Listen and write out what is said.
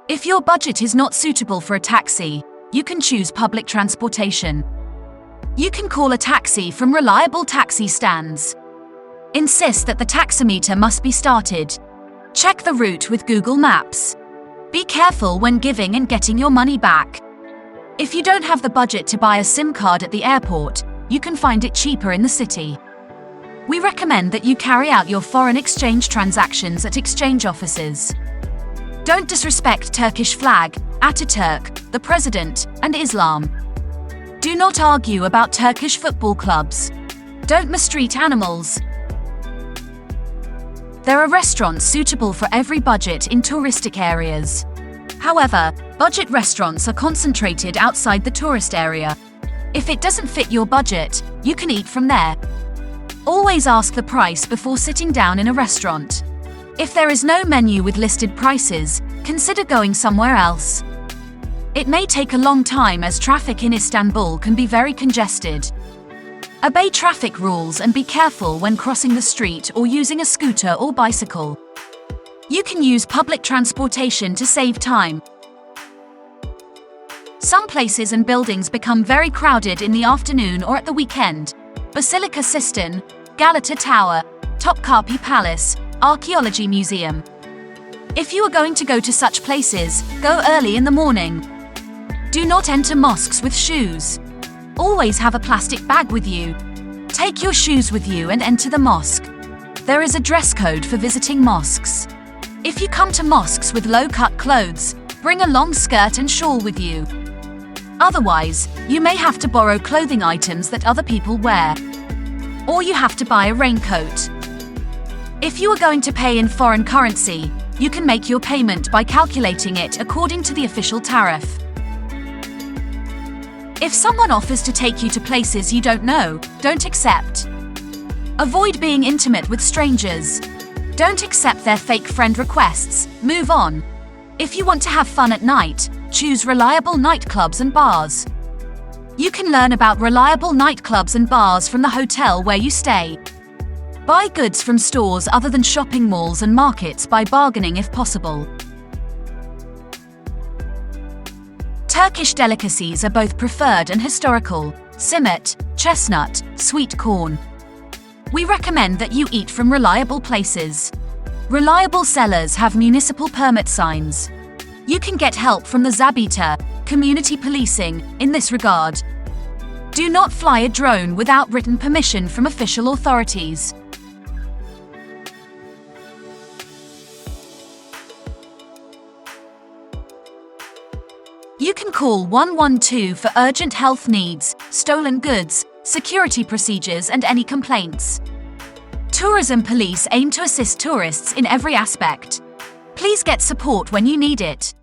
If your budget is not suitable for a taxi, you can choose public transportation. You can call a taxi from reliable taxi stands. Insist that the taximeter must be started. Check the route with Google Maps. Be careful when giving and getting your money back. If you don't have the budget to buy a SIM card at the airport, you can find it cheaper in the city. We recommend that you carry out your foreign exchange transactions at exchange offices. Don't disrespect Turkish flag, Ataturk, the president, and Islam. Do not argue about Turkish football clubs. Don't mistreat animals. There are restaurants suitable for every budget in touristic areas. However, budget restaurants are concentrated outside the tourist area. If it doesn't fit your budget, you can eat from there. Always ask the price before sitting down in a restaurant. If there is no menu with listed prices, consider going somewhere else. It may take a long time as traffic in Istanbul can be very congested. Obey traffic rules and be careful when crossing the street or using a scooter or bicycle. You can use public transportation to save time. Some places and buildings become very crowded in the afternoon or at the weekend. Basilica Sistine, Galata Tower, Topkapi Palace, Archaeology Museum. If you are going to go to such places, go early in the morning. Do not enter mosques with shoes. Always have a plastic bag with you. Take your shoes with you and enter the mosque. There is a dress code for visiting mosques. If you come to mosques with low-cut clothes, bring a long skirt and shawl with you. Otherwise, you may have to borrow clothing items that other people wear. Or you have to buy a raincoat. If you are going to pay in foreign currency, you can make your payment by calculating it according to the official tariff. If someone offers to take you to places you don't know, don't accept. Avoid being intimate with strangers. Don't accept their fake friend requests, move on. If you want to have fun at night, choose reliable nightclubs and bars. You can learn about reliable nightclubs and bars from the hotel where you stay. Buy goods from stores other than shopping malls and markets by bargaining if possible. Turkish delicacies are both preferred and historical: simit, chestnut, sweet corn. We recommend that you eat from reliable places. Reliable sellers have municipal permit signs. You can get help from the Zabita, community policing, in this regard. Do not fly a drone without written permission from official authorities. You can call 112 for urgent health needs, stolen goods, security procedures, and any complaints. Tourism police aim to assist tourists in every aspect. Please get support when you need it.